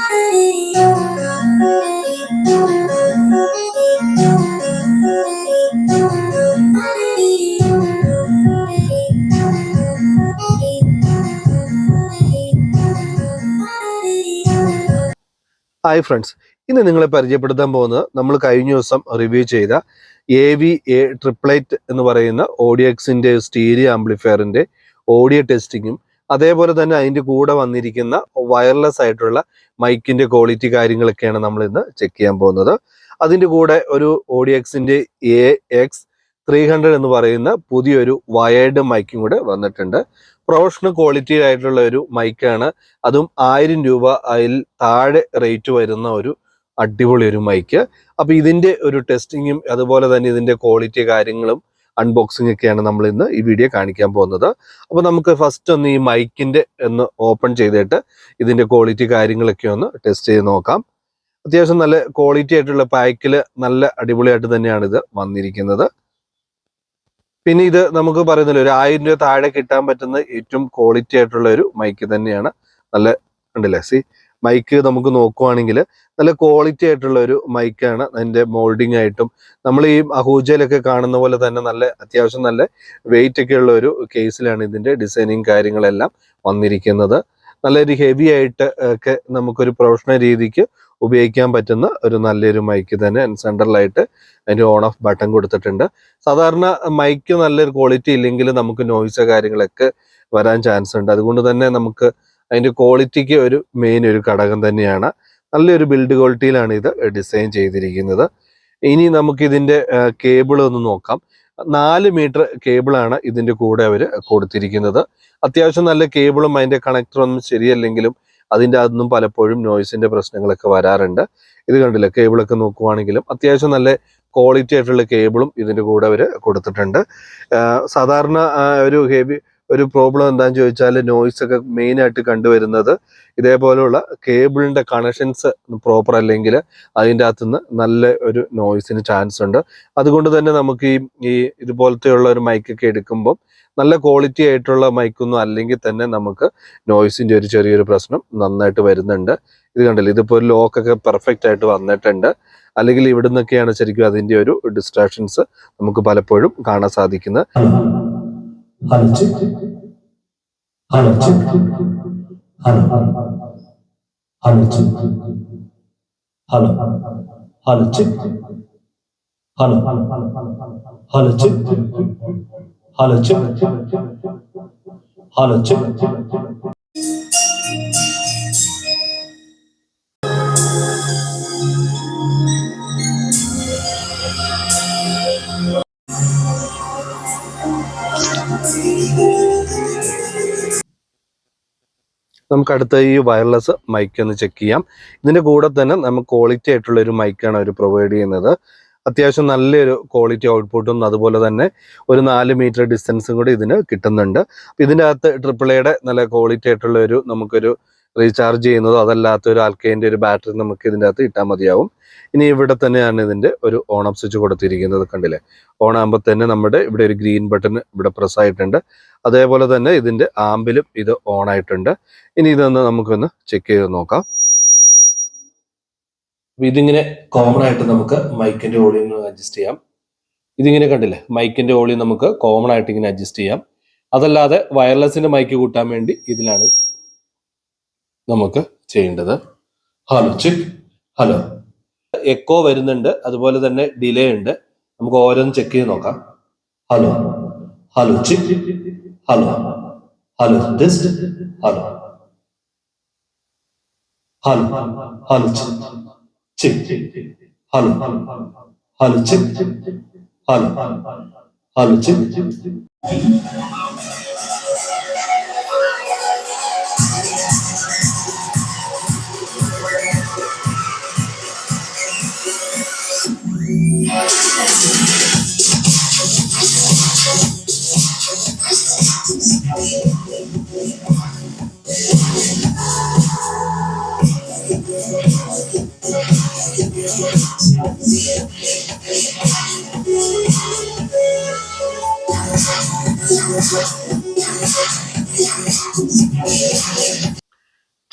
Hi friends, ഇന്ന് നിങ്ങളെ പരിചയപ്പെടുത്താൻ പോകുന്നത് നമ്മൾ കഴിഞ്ഞ ദിവസം റിവ്യൂ ചെയ്ത AV-A ട്രിപ്ലൈറ്റ് എന്ന് പറയുന്ന ഓഡിയോക്സിൻ്റെ സ്റ്റീരിയോ ആംപ്ലിഫയറിൻ്റെ ഓഡിയോ ടെസ്റ്റിങ്ങും അതേപോലെ തന്നെ അതിൻ്റെ കൂടെ വന്നിരിക്കുന്ന വയർലെസ് ആയിട്ടുള്ള മൈക്കിൻ്റെ ക്വാളിറ്റി കാര്യങ്ങളൊക്കെയാണ് നമ്മൾ ഇന്ന് ചെക്ക് ചെയ്യാൻ പോകുന്നത്. അതിൻ്റെ കൂടെ ഒരു ഓഡിയോക്സിൻ്റെ AX300 എന്ന് പറയുന്ന പുതിയൊരു വയേർഡ് മൈക്കും കൂടെ വന്നിട്ടുണ്ട്. പ്രൊഫഷണൽ ക്വാളിറ്റി ആയിട്ടുള്ള ഒരു മൈക്കാണ്, അതും 1000 രൂപ അതിൽ താഴെ റേറ്റ് വരുന്ന ഒരു അടിപൊളി ഒരു മൈക്ക്. അപ്പോൾ ഇതിൻ്റെ ഒരു ടെസ്റ്റിങ്ങും അതുപോലെ തന്നെ ഇതിൻ്റെ ക്വാളിറ്റി കാര്യങ്ങളും അൺബോക്സിംഗ് ഒക്കെയാണ് നമ്മൾ ഇന്ന് ഈ വീഡിയോ കാണിക്കാൻ പോകുന്നത്. അപ്പോൾ നമുക്ക് ഫസ്റ്റ് ഒന്ന് ഈ മൈക്കിൻ്റെ ഒന്ന് ഓപ്പൺ ചെയ്തിട്ട് ഇതിൻ്റെ ക്വാളിറ്റി കാര്യങ്ങളൊക്കെ ഒന്ന് ടെസ്റ്റ് ചെയ്ത് നോക്കാം. അത്യാവശ്യം നല്ല ക്വാളിറ്റി ആയിട്ടുള്ള പാക്കിൽ നല്ല അടിപൊളിയായിട്ട് തന്നെയാണ് ഇത് വന്നിരിക്കുന്നത്. പിന്നെ ഇത് നമുക്ക് പറയുന്നില്ല, ഒരു 1000 രൂപ താഴെ കിട്ടാൻ പറ്റുന്ന ഏറ്റവും ക്വാളിറ്റി ആയിട്ടുള്ള ഒരു മൈക്ക് തന്നെയാണ്. നല്ല കണ്ടില്ലേ, മൈക്ക് നമുക്ക് നോക്കുവാണെങ്കിൽ നല്ല ക്വാളിറ്റി ആയിട്ടുള്ള ഒരു മൈക്കാണ്. അതിൻ്റെ മോൾഡിങ് ആയിട്ടും നമ്മൾ ഈ അഹൂജയിലൊക്കെ കാണുന്ന പോലെ തന്നെ നല്ല അത്യാവശ്യം നല്ല വെയിറ്റ് ഒക്കെ ഉള്ള ഒരു കേസിലാണ് ഇതിൻ്റെ ഡിസൈനിങ് കാര്യങ്ങളെല്ലാം വന്നിരിക്കുന്നത്. നല്ലൊരു ഹെവി ആയിട്ട് ഒക്കെ നമുക്കൊരു പ്രൊഫഷണൽ രീതിക്ക് ഉപയോഗിക്കാൻ പറ്റുന്ന ഒരു നല്ലൊരു മൈക്ക് തന്നെ. സെൻട്രലായിട്ട് അതിൻ്റെ ഓൺ ഓഫ് ബട്ടൺ കൊടുത്തിട്ടുണ്ട്. സാധാരണ മൈക്ക് നല്ലൊരു ക്വാളിറ്റി ഇല്ലെങ്കിൽ നമുക്ക് നോയ്സ് കാര്യങ്ങളൊക്കെ വരാൻ ചാൻസ് ഉണ്ട്. അതുകൊണ്ട് തന്നെ നമുക്ക് അതിൻ്റെ ക്വാളിറ്റിക്ക് ഒരു മെയിൻ ഒരു ഘടകം തന്നെയാണ്. നല്ലൊരു ബിൽഡ് ക്വാളിറ്റിയിലാണ് ഇത് ഡിസൈൻ ചെയ്തിരിക്കുന്നത്. ഇനി നമുക്കിതിൻ്റെ കേബിൾ ഒന്ന് നോക്കാം. 4 മീറ്റർ കേബിളാണ് ഇതിൻ്റെ കൂടെ അവർ കൊടുത്തിരിക്കുന്നത്. അത്യാവശ്യം നല്ല കേബിളും അതിൻ്റെ കണക്ടറൊന്നും ശരിയല്ലെങ്കിലും അതിൻ്റെ അതൊന്നും പലപ്പോഴും നോയ്സിൻ്റെ പ്രശ്നങ്ങളൊക്കെ വരാറുണ്ട്. ഇത് കണ്ടില്ല, കേബിളൊക്കെ നോക്കുവാണെങ്കിലും അത്യാവശ്യം നല്ല ക്വാളിറ്റി ആയിട്ടുള്ള കേബിളും ഇതിൻ്റെ കൂടെ അവർ കൊടുത്തിട്ടുണ്ട്. സാധാരണ ഒരു പ്രോബ്ലം എന്താണെന്ന് ചോദിച്ചാൽ നോയ്സ് ഒക്കെ മെയിനായിട്ട് കണ്ടുവരുന്നത് ഇതേപോലെയുള്ള കേബിളിൻ്റെ കണക്ഷൻസ് പ്രോപ്പർ അല്ലെങ്കിൽ അതിൻ്റെ അകത്തുനിന്ന് നല്ല ഒരു നോയ്സിന് ചാൻസ് ഉണ്ട്. അതുകൊണ്ട് തന്നെ നമുക്ക് ഈ ഇതുപോലത്തെയുള്ള ഒരു മൈക്കൊക്കെ എടുക്കുമ്പം നല്ല ക്വാളിറ്റി ആയിട്ടുള്ള മൈക്കൊന്നും അല്ലെങ്കിൽ തന്നെ നമുക്ക് നോയ്സിൻ്റെ ഒരു ചെറിയൊരു പ്രശ്നം നന്നായിട്ട് വരുന്നുണ്ട്. ഇത് കണ്ടില്ല, ഇതിപ്പോൾ ഒരു ലോക്കൊക്കെ പെർഫെക്റ്റ് ആയിട്ട് വന്നിട്ടുണ്ട്. അല്ലെങ്കിൽ ഇവിടെ നിന്നൊക്കെയാണ് ശരിക്കും അതിൻ്റെ ഒരു ഡിസ്ട്രാക്ഷൻസ് നമുക്ക് പലപ്പോഴും കാണാൻ സാധിക്കുന്നത്. നമുക്ക് അടുത്ത ഈ വയർലെസ് മൈക്ക് ഒന്ന് ചെക്ക് ചെയ്യാം. ഇതിൻ്റെ കൂടെ തന്നെ നമുക്ക് ക്വാളിറ്റി ആയിട്ടുള്ള ഒരു മൈക്കാണ് അവർ പ്രൊവൈഡ് ചെയ്യുന്നത്. അത്യാവശ്യം നല്ലൊരു ക്വാളിറ്റി ഔട്ട്പുട്ടും അതുപോലെ തന്നെ ഒരു 4 മീറ്റർ ഡിസ്റ്റൻസും കൂടി ഇതിന് കിട്ടുന്നുണ്ട്. ഇതിൻ്റെ അകത്ത് AAAയുടെ നല്ല ക്വാളിറ്റി ആയിട്ടുള്ള നമുക്കൊരു റീചാർജ് ചെയ്യുന്നതോ അതല്ലാത്ത ഒരു ആൽക്കൈൻ്റെ ഒരു ബാറ്ററി നമുക്ക് ഇതിൻ്റെ അകത്ത് ഇട്ടാൽ മതിയാവും. ഇനി ഇവിടെ തന്നെയാണ് ഇതിൻ്റെ ഒരു ഓൺ ഓഫ് സ്വിച്ച് കൊടുത്തിരിക്കുന്നത്. കണ്ടില്ലേ, ഓൺ ആകുമ്പോൾ തന്നെ നമ്മുടെ ഇവിടെ ഒരു ഗ്രീൻ ബട്ടൺ ഇവിടെ പ്രസ് ആയിട്ടുണ്ട്. അതേപോലെ തന്നെ ഇതിൻ്റെ ആമ്പിലും ഇത് ഓൺ ആയിട്ടുണ്ട്. ഇനി ഇതൊന്ന് നമുക്കൊന്ന് ചെക്ക് ചെയ്ത് നോക്കാം. ഇതിങ്ങനെ കോമൺ ആയിട്ട് നമുക്ക് മൈക്കിൻ്റെ വോളിയം അഡ്ജസ്റ്റ് ചെയ്യാം. ഇതിങ്ങനെ കണ്ടില്ലേ, മൈക്കിൻ്റെ വോളിയം നമുക്ക് കോമൺ ആയിട്ട് ഇങ്ങനെ അഡ്ജസ്റ്റ് ചെയ്യാം. അതല്ലാതെ വയർലെസ്സിൻ്റെ മൈക്ക് കൂട്ടാൻ വേണ്ടി ഇതിലാണ് നമുക്ക് ചെയ്യേണ്ടത്. Hello check, hello. എക്കോ വരുന്നുണ്ട്, അതുപോലെ തന്നെ ഡിലേ ഉണ്ട്. നമുക്ക് ഓരോന്ന് ചെക്ക് ചെയ്ത് നോക്കാം. Hello, hello check, hello, hello test, hello, hello, hello check, hello, hello check, hello, hello check.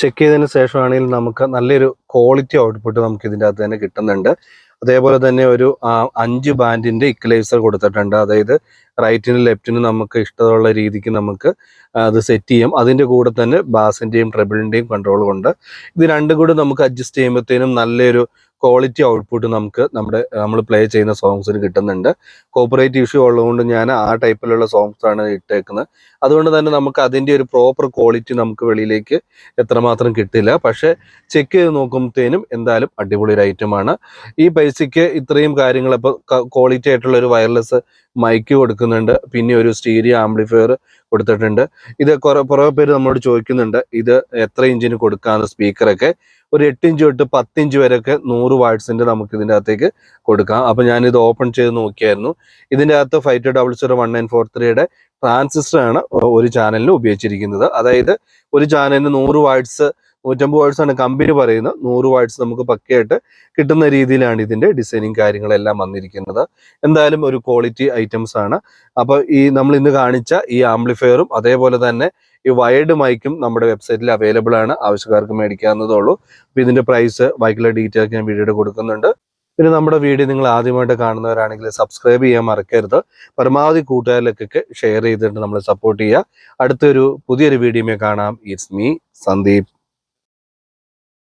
Check ചെയ്തതിന് ശേഷമാണെങ്കിൽ നമുക്ക് നല്ലൊരു ക്വാളിറ്റി ഔട്ട്പുട്ട് നമുക്ക് ഇതിൻ്റെ അകത്ത് തന്നെ കിട്ടുന്നുണ്ട്. അതേപോലെ തന്നെ ഒരു 5 ബാൻഡിന്റെ ഇക്വലൈസർ കൊടുത്തിട്ടുണ്ട്. അതായത് റൈറ്റിനും ലെഫ്റ്റിനും നമുക്ക് ഇഷ്ടമുള്ള രീതിക്ക് നമുക്ക് അത് സെറ്റ് ചെയ്യാം. അതിൻ്റെ കൂടെ തന്നെ ബാസിൻ്റെയും ട്രെബിളിൻ്റെയും കൺട്രോൾ കൊണ്ട് ഇത് രണ്ടും കൂടി നമുക്ക് അഡ്ജസ്റ്റ് ചെയ്യുമ്പോഴത്തേനും നല്ലൊരു ക്വാളിറ്റി ഔട്ട്പുട്ട് നമുക്ക് നമ്മൾ പ്ലേ ചെയ്യുന്ന സോങ്സിന് കിട്ടുന്നുണ്ട്. കോപ്പറേറ്റ് ഇഷ്യൂ ഉള്ളതുകൊണ്ട് ഞാൻ ആ ടൈപ്പിലുള്ള സോങ്സ് ആണ് ഇട്ടേക്കുന്നത്. അതുകൊണ്ട് തന്നെ നമുക്ക് അതിൻ്റെ ഒരു പ്രോപ്പർ ക്വാളിറ്റി നമുക്ക് വെളിയിലേക്ക് എത്രമാത്രം കിട്ടില്ല. പക്ഷേ ചെക്ക് ചെയ്ത് നോക്കുമ്പോഴത്തേനും എന്തായാലും അടിപൊളി ഒരു ഐറ്റമാണ്. ഈ പൈസയ്ക്ക് ഇത്രയും കാര്യങ്ങൾ ഇപ്പോൾ ക്വാളിറ്റി ആയിട്ടുള്ള ഒരു വയർലെസ് മൈക്ക് കൊടുക്കുന്നുണ്ട്, പിന്നെ ഒരു സ്റ്റീരിയോ ആംപ്ലിഫയർ കൊടുത്തിട്ടുണ്ട്. ഇത് കുറേ പേര് നമ്മളോട് ചോദിക്കുന്നുണ്ട് ഇത് എത്ര ഇഞ്ചിന് കൊടുക്കാമെന്ന്. സ്പീക്കറൊക്കെ ഒരു 8 ഇഞ്ച് തൊട്ട് 10 ഇഞ്ച് വരെയൊക്കെ 100 വാട്ട്സിന്റെ നമുക്ക് ഇതിൻ്റെ അകത്തേക്ക് കൊടുക്കാം. അപ്പൊ ഞാനിത് ഓപ്പൺ ചെയ്ത് നോക്കിയായിരുന്നു. ഇതിൻ്റെ അകത്ത് 52001943 ട്രാൻസിസ്റ്റർ ആണ് ഒരു ചാനലിന് ഉപയോഗിച്ചിരിക്കുന്നത്. അതായത് ഒരു ചാനലിന് 100 വാട്ട്സ് 150 വാട്ട്സ് ആണ് കമ്പനി പറയുന്നത്. 100 വാട്ട്സ് നമുക്ക് പക്കയായിട്ട് കിട്ടുന്ന രീതിയിലാണ് ഇതിന്റെ ഡിസൈനിങ് കാര്യങ്ങളെല്ലാം വന്നിരിക്കുന്നത്. എന്തായാലും ഒരു ക്വാളിറ്റി ഐറ്റംസ് ആണ്. അപ്പോൾ ഈ നമ്മൾ ഇന്ന് കാണിച്ച ഈ ആംപ്ലിഫയറും അതേപോലെ തന്നെ ഈ വയർഡ് മൈക്കും നമ്മുടെ വെബ്സൈറ്റിൽ അവൈലബിൾ ആണ്. ആവശ്യക്കാർക്ക് മേടിക്കാവുന്നതേ ഉള്ളൂ. അപ്പോൾ ഇതിന്റെ പ്രൈസ് ബാക്കിയുള്ള ഡീറ്റെയിൽ ഞാൻ വീഡിയോയിൽ കൊടുക്കുന്നുണ്ട്. പിന്നെ നമ്മുടെ വീഡിയോ നിങ്ങൾ ആദ്യമായിട്ട് കാണുന്നവരാണെങ്കിൽ സബ്സ്ക്രൈബ് ചെയ്യാൻ മറക്കരുത്. പരമാവധി കൂട്ടുകാരിലേക്കൊക്കെ ഷെയർ ചെയ്തിട്ട് നമ്മളെ സപ്പോർട്ട് ചെയ്യുക. അടുത്തൊരു പുതിയൊരു വീഡിയോയിൽ കാണാം. It's me Sandeep.